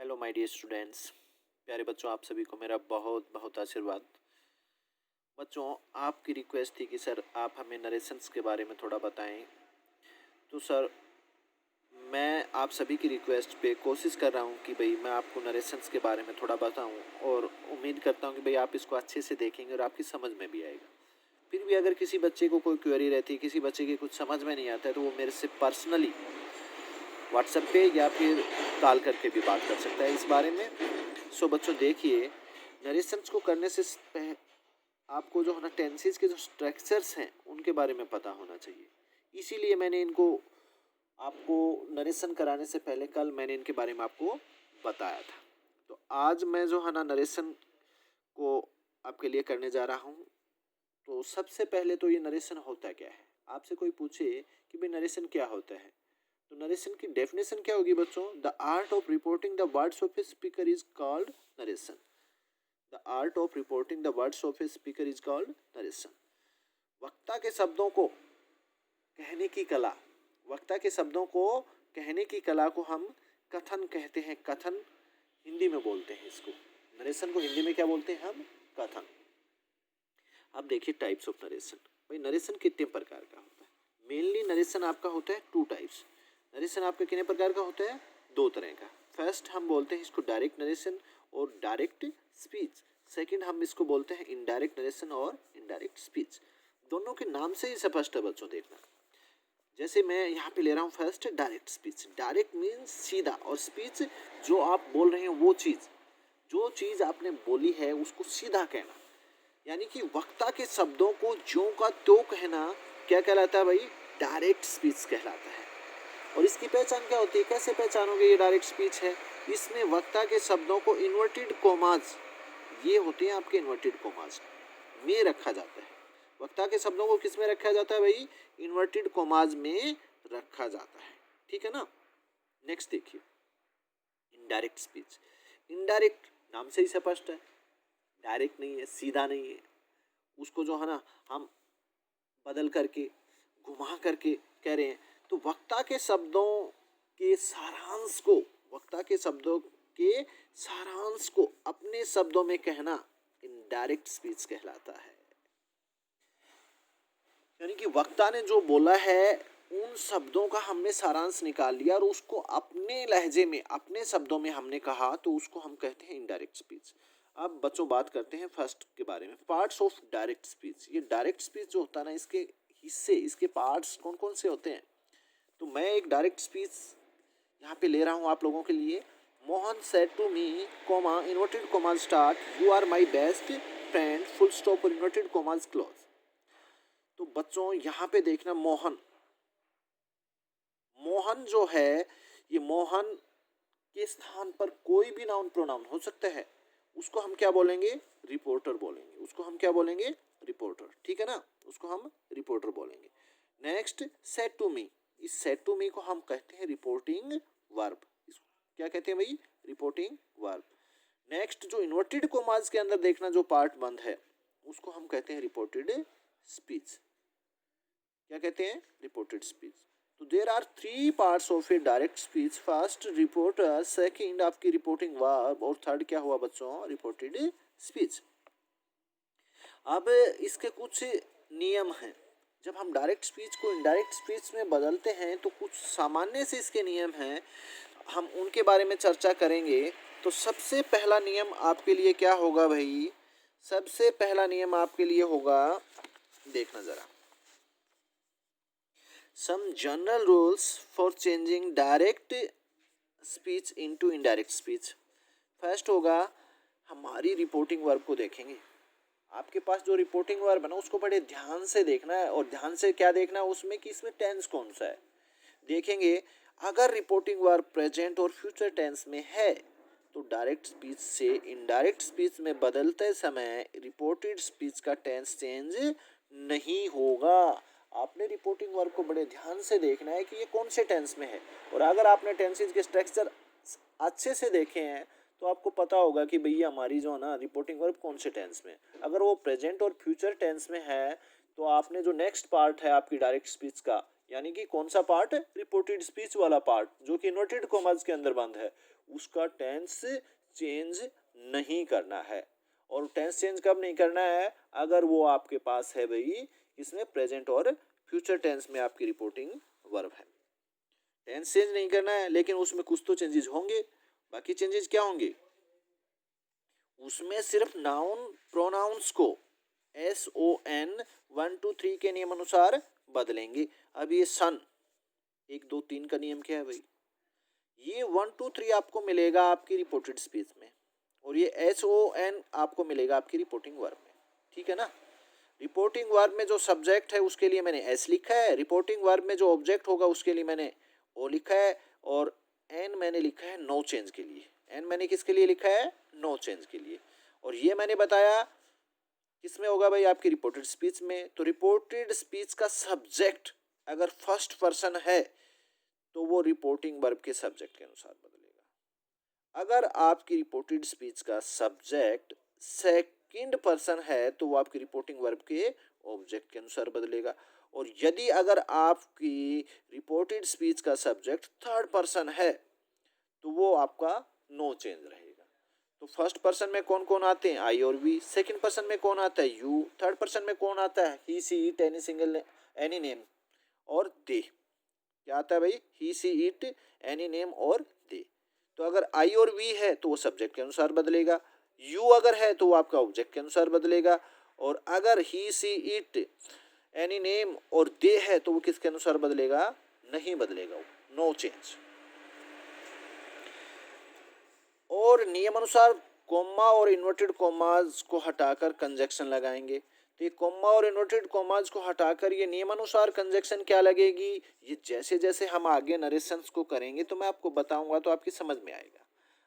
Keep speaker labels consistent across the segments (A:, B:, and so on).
A: Hello my dear students, प्यारे बच्चों, आप सभी को मेरा बहुत बहुत आशीर्वाद। बच्चों, आपकी रिक्वेस्ट थी कि सर आप हमें नरेशंस के बारे में थोड़ा बताएं। तो सर मैं आप सभी की रिक्वेस्ट पे कोशिश कर रहा हूं कि भाई मैं आपको नरेशंस के बारे में थोड़ा बताऊं, और उम्मीद करता हूं कि भाई आप इसको अच्छे से देखेंगे और आपकी समझ में भी आएगा। फिर भी अगर किसी बच्चे को कोई क्वेरी रहती है, किसी बच्चे की कुछ समझ में नहीं आता है, तो वो मेरे से पर्सनली व्हाट्सएप पे या फिर कॉल करके भी बात कर सकता है इस बारे में। सो बच्चों देखिए, नरेशंस को करने से आपको जो है ना टेंसेस के जो स्ट्रक्चर्स हैं उनके बारे में पता होना चाहिए। इसीलिए मैंने इनको आपको नरेशन कराने से पहले कल मैंने इनके बारे में आपको बताया था। तो आज मैं जो है ना नरेशन को आपके लिए करने जा रहा हूँ। तो सबसे पहले तो ये नरेशन होता क्या है। आपसे कोई पूछे कि भाई नरेशन क्या होता है, तो नरेशन की डेफिनेशन क्या होगी बच्चों? The art of reporting the words of a speaker is called narration. The art of reporting the words of a speaker is called narration. वक्ता के शब्दों को कहने की कला, वक्ता के शब्दों को कहने की कला को हम कथन कहते हैं। कथन हिंदी में बोलते हैं इसको। नरेशन को हिंदी में क्या बोलते हैं हम? कथन। अब देखिए टाइप्स ऑफ नरेशन। भाई नरेशन कितने प्रकार का होता है? मेनली नरेशन आपका होता है टू टाइप्स। नरेशन आपका कितने प्रकार का होता है? दो तरह का। फर्स्ट हम बोलते हैं इसको डायरेक्ट नरेशन और डायरेक्ट स्पीच। सेकंड हम इसको बोलते हैं इनडायरेक्ट नरेशन और इनडायरेक्ट स्पीच। दोनों के नाम से ही स्पष्ट है बच्चों, देखना। जैसे मैं यहाँ पे ले रहा हूँ first direct speech. Direct means सीधा, और स्पीच जो आप बोल रहे हैं वो चीज़, जो चीज़ आपने बोली है उसको सीधा कहना, यानी कि वक्ता के शब्दों को ज्यों का त्यों कहना क्या कहलाता है भाई? डायरेक्ट स्पीच कहलाता है। और इसकी पहचान क्या होती है? कैसे पहचानोगे ये डायरेक्ट स्पीच है? इसमें वक्ता के शब्दों को इन्वर्टेड कोमाज, ये होते हैं आपके इन्वर्टेड कोमाज, में रखा जाता है। वक्ता के शब्दों को किस में रखा जाता है भाई? इन्वर्टेड कोमाज में रखा जाता है। ठीक है ना। नेक्स्ट देखिए इनडायरेक्ट स्पीच। इनडायरेक्ट नाम से ही स्पष्ट है, डायरेक्ट नहीं है, सीधा नहीं है। उसको जो है ना हम बदल करके, घुमा करके कह रहे हैं। तो वक्ता के शब्दों के सारांश को, वक्ता के शब्दों के सारांश को अपने शब्दों में कहना इनडायरेक्ट स्पीच कहलाता है। यानी कि वक्ता ने जो बोला है उन शब्दों का हमने सारांश निकाल लिया और उसको अपने लहजे में, अपने शब्दों में हमने कहा, तो उसको हम कहते हैं इनडायरेक्ट स्पीच। अब बच्चों बात करते हैं फर्स्ट के बारे में, पार्ट्स ऑफ डायरेक्ट स्पीच। ये डायरेक्ट स्पीच जो होता है ना, इसके हिस्से, इसके पार्ट्स कौन कौन से होते हैं? तो मैं एक डायरेक्ट स्पीच यहाँ पे ले रहा हूँ आप लोगों के लिए। Mohan said to me, comma, inverted commas start, you are my best friend, full stop और इन्वर्टेड कॉमाज क्लोज। तो बच्चों यहाँ पे देखना, मोहन, मोहन जो है, ये मोहन के स्थान पर कोई भी नाउन प्रोनाउन हो सकता है, उसको हम क्या बोलेंगे? रिपोर्टर बोलेंगे। उसको हम क्या बोलेंगे? रिपोर्टर। ठीक है ना, उसको हम रिपोर्टर बोलेंगे। नेक्स्ट सेड टू मी, इस सेड टू मी को हम कहते हैं रिपोर्टिंग वर्ब। क्या कहते हैं भाई? Reporting verb. नेक्स्ट जो इन्वर्टेड कोमास के अंदर देखना जो पार्ट बंद है, उसको हम कहते हैं रिपोर्टेड स्पीच। क्या कहते हैं? Reported speech. तो there are three parts of a direct speech. First reporter, second आपकी रिपोर्टिंग वर्ब, और थर्ड क्या हुआ बच्चों? Reported speech. अब इसके कुछ नियम हैं। जब हम डायरेक्ट स्पीच को इनडायरेक्ट स्पीच में बदलते हैं तो कुछ सामान्य से इसके नियम हैं, हम उनके बारे में चर्चा करेंगे। तो सबसे पहला नियम आपके लिए क्या होगा भाई? सबसे पहला नियम आपके लिए होगा, देखना जरा, some general rules for changing direct speech into indirect speech। First होगा, हमारी रिपोर्टिंग वर्ब को देखेंगे। आपके पास जो रिपोर्टिंग वर्ब है ना, उसको बड़े ध्यान से देखना है। और ध्यान से क्या देखना है उसमें? कि इसमें टेंस कौन सा है। देखेंगे अगर रिपोर्टिंग वर्ब प्रेजेंट और फ्यूचर टेंस में है तो डायरेक्ट स्पीच से इनडायरेक्ट स्पीच में बदलते समय रिपोर्टेड स्पीच का टेंस चेंज नहीं होगा। आपने रिपोर्टिंग वर्ब को बड़े ध्यान से देखना है कि ये कौन से टेंस में है। और अगर आपने टेंसेज के स्ट्रक्चर अच्छे से देखे हैं तो आपको पता होगा कि भैया हमारी जो है ना रिपोर्टिंग वर्ब कौन से टेंस में। अगर वो प्रेजेंट और फ्यूचर टेंस में है तो आपने जो नेक्स्ट पार्ट है आपकी डायरेक्ट स्पीच का, यानी कि कौन सा पार्ट है, रिपोर्टेड स्पीच वाला पार्ट जो कि इन्वर्टेड कॉमास के अंदर बंद है, उसका टेंस चेंज नहीं करना है। और टेंस चेंज कब नहीं करना है, अगर वो आपके पास है भाई इसमें प्रेजेंट और फ्यूचर टेंस में आपकी रिपोर्टिंग वर्ब है। टेंस चेंज नहीं करना है, लेकिन उसमें कुछ तो चेंजेस होंगे। बाकी चेंजेस क्या होंगे, उसमें सिर्फ नाउन प्रोनाउंस को SON 1 2 3 के नियम अनुसार बदलेंगे। अब ये सन 1 2 3 का नियम क्या है भाई, ये 1 2 3 आपको मिलेगा आपकी रिपोर्टेड स्पीच में, और ये SON आपको मिलेगा आपकी रिपोर्टिंग वर्ब में, ठीक है ना। रिपोर्टिंग वर्ब में जो सब्जेक्ट है उसके लिए मैंने S लिखा है, रिपोर्टिंग वर्ब में जो ऑब्जेक्ट होगा उसके लिए मैंने O लिखा है, और N मैंने लिखा है नो चेंज के लिए। N मैंने किसके लिए लिखा है, नो चेंज के लिए। और ये मैंने बताया किसमें होगा भाई, आपकी रिपोर्टेड स्पीच में। तो रिपोर्टेड स्पीच का सब्जेक्ट अगर फर्स्ट पर्सन है तो वो रिपोर्टिंग वर्ब के सब्जेक्ट के अनुसार बदलेगा। अगर आपकी रिपोर्टेड स्पीच का सब्जेक्ट सेकंड पर्सन है तो वो आपकी रिपोर्टिंग वर्ब के ऑब्जेक्ट के अनुसार बदलेगा। और यदि अगर आपकी रिपोर्टेड स्पीच का सब्जेक्ट थर्ड पर्सन है तो वो आपका नो चेंज रहेगा। तो फर्स्ट पर्सन में कौन कौन आते हैं, आई और वी। सेकंड पर्सन में कौन आता है, यू। थर्ड पर्सन में कौन आता है, he she it any single any name और दे। क्या आता है भाई, he she it any name और दे। तो अगर आई और वी है तो वो सब्जेक्ट के अनुसार बदलेगा, यू अगर है तो वो आपका ऑब्जेक्ट के अनुसार बदलेगा, और अगर ही सी इट एनी नेम और दे है तो वो किसके अनुसार बदलेगा, नहीं बदलेगा, नो चेंज। और नियम अनुसार कोमा और इन्वर्टेड कोमाज को हटाकर कंजक्शन लगाएंगे। तो ये कोमा और इन्वर्टेड कोमाज को हटाकर ये नियम अनुसार कंजक्शन क्या लगेगी, ये जैसे जैसे हम आगे नरेशंस को करेंगे तो मैं आपको बताऊंगा तो आपकी समझ में आएगा।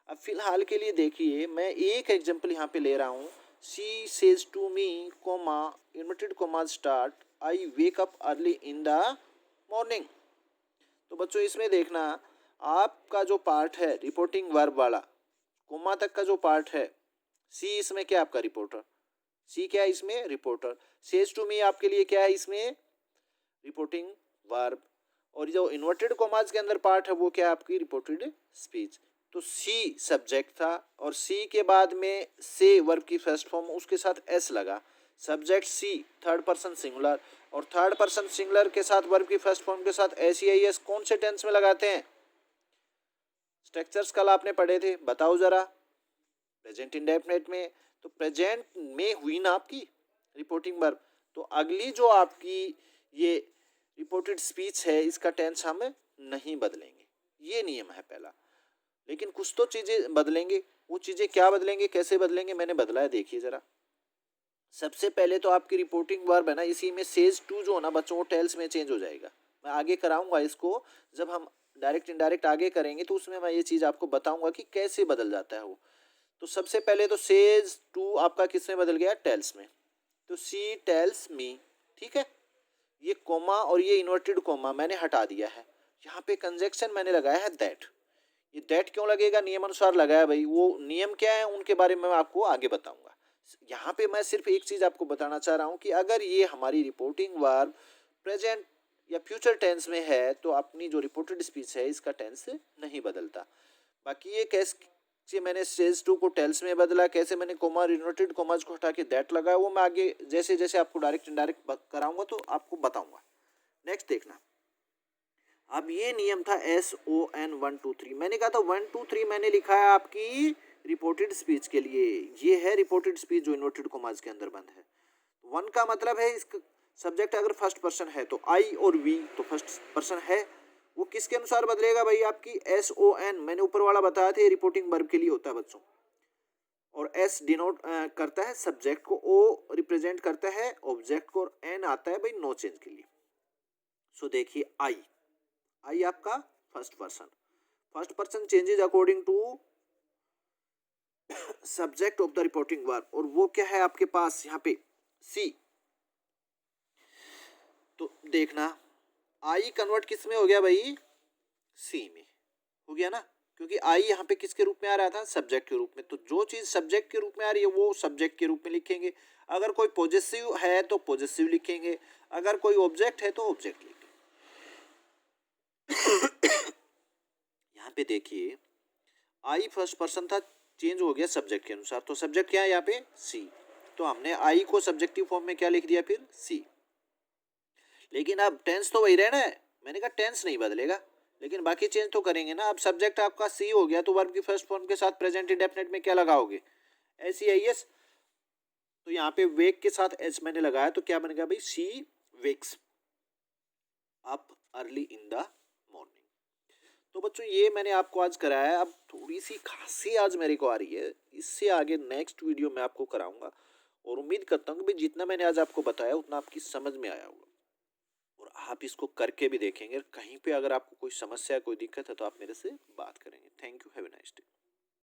A: अब फिलहाल के लिए देखिए, मैं एक एग्जांपल यहाँ पे ले रहा हूँ। She says to me comma inverted commas start I wake up early in the morning. तो बच्चों इसमें देखना, आपका जो पार्ट है रिपोर्टिंग वर्ब वाला, कोमा तक का जो पार्ट है, सी इसमें क्या आपका रिपोर्टर, सी क्या है इसमें रिपोर्टर, सेज टू मी आपके लिए क्या है इसमें रिपोर्टिंग वर्ब, और जो इन्वर्टेड कोमाज के अंदर पार्ट है वो क्या है आपकी रिपोर्टेड स्पीच। तो सी सब्जेक्ट था, और सी के बाद में से वर्ब की फर्स्ट फॉर्म, उसके साथ एस लगा, सब्जेक्ट सी थर्ड पर्सन सिंगुलर, और थर्ड पर्सन सिंगुलर के साथ वर्ब की फर्स्ट फॉर्म के साथ SEIS कौन से टेंस में लगाते हैं, स्ट्रक्चर्स कल आपने पढ़े थे, बताओ जरा। प्रेजेंट इंडेफिनिट में, तो प्रेजेंट में हुई ना आपकी रिपोर्टिंग वर्ब, तो अगली जो आपकी ये रिपोर्टेड स्पीच है इसका टेंस हम नहीं बदलेंगे, ये नियम है पहला। लेकिन कुछ तो चीजें बदलेंगे, वो चीजें क्या बदलेंगे, कैसे बदलेंगे, मैंने बदला है, देखिए जरा। सबसे पहले तो आपकी रिपोर्टिंग वर्ब है ना, इसी में सेज टू जो ना बच्चों वो टेल्स में चेंज हो जाएगा। मैं आगे कराऊंगा इसको, जब हम डायरेक्ट इनडायरेक्ट आगे करेंगे तो उसमें मैं ये चीज़ आपको बताऊंगा कि कैसे बदल जाता है वो। तो सबसे पहले तो सेज टू आपका किस में बदल गया, टेल्स में। तो सी टेल्स मी, ठीक है। ये कोमा और ये इन्वर्टेड कोमा मैंने हटा दिया है, यहाँ पे कंजक्शन मैंने लगाया है दैट। ये दैट क्यों लगेगा, नियम अनुसार लगाया भाई, वो नियम क्या है उनके बारे में मैं आपको आगे बताऊंगा। यहाँ पे मैं सिर्फ एक चीज आपको बताना चाह रहा हूँ कि अगर ये हमारी रिपोर्टिंग वर्ब प्रेजेंट या फ्यूचर टेंस में है तो अपनी जो रिपोर्टेड स्पीच है इसका टेंस नहीं बदलता। बाकी ये कैसे मैंने सेज टू को टेल्स में बदला, कैसे मैंने कोमा इन्वर्टेड कोमाज को हटा के दैट लगाया, वो मैं आगे जैसे जैसे आपको डायरेक्ट इनडायरेक्ट कराऊंगा तो आपको बताऊंगा। नेक्स्ट देखना, अब ये नियम था SON 1 2 3, मैंने कहा था 1 2 3 मैंने लिखा है आपकी रिपोर्टेड स्पीच के लिए, ये है रिपोर्टेड स्पीच जो इन्वर्टेड कोमाज के अंदर बंद है। वन का मतलब है इसका सब्जेक्ट अगर फर्स्ट पर्सन है तो आई और वी, तो फर्स्ट पर्सन है वो किसके अनुसार बदलेगा भाई, आपकी SON, मैंने ऊपर वाला बताया था, रिपोर्टिंग वर्ब के लिए होता है बच्चों, और S डिनोट करता है सब्जेक्ट को, O रिप्रेजेंट करता है ऑब्जेक्ट को, और N आता है भाई नो चेंज के लिए। सो देखिए आई आपका first person changes according to subject of the reporting verb, और वो क्या है आपके पास यहाँ पे सी। तो देखना आई कन्वर्ट किस में हो गया भाई, सी में हो गया ना, क्योंकि आई यहाँ पे किसके रूप में आ रहा था, सब्जेक्ट के रूप में। तो जो चीज सब्जेक्ट के रूप में आ रही है वो सब्जेक्ट के रूप में लिखेंगे, अगर कोई पॉजेसिव है तो पॉजेसिव लिखेंगे, अगर कोई ऑब्जेक्ट है तो ऑब्जेक्ट लिखेंगे। यहाँ पे देखिए आई फर्स्ट पर्सन था, चेंज हो गया सब्जेक्ट के अनुसार, तो सब्जेक्ट क्या है यहाँ पे सी, तो हमने आई को सब्जेक्टिव फॉर्म में क्या लिख दिया फिर सी। लेकिन अब टेंस तो वही रहना है, मैंने कहा टेंस नहीं बदलेगा, लेकिन बाकी चेंज तो करेंगे ना। अब सब्जेक्ट आपका सी हो गया तो वर्ब की फर्स्ट फॉर्म के साथ प्रेजेंट इंडेफिनिट में क्या लगाओगे, एस ई आई एस। तो यहाँ पे वेक के साथ एस मैंने लगाया तो क्या बन गया भाई, she wakes up early in the morning. तो बच्चों ये मैंने आपको आज कराया है। अब थोड़ी सी खांसी आज मेरे को आ रही है, इससे आगे नेक्स्ट वीडियो में आपको कराऊंगा, और उम्मीद करता हूँ कि भाई जितना मैंने आज आपको बताया उतना आपकी समझ में आया होगा, और आप इसको करके भी देखेंगे। कहीं पे अगर आपको कोई समस्या कोई दिक्कत है तो आप मेरे से बात करेंगे। Thank you, have a nice day.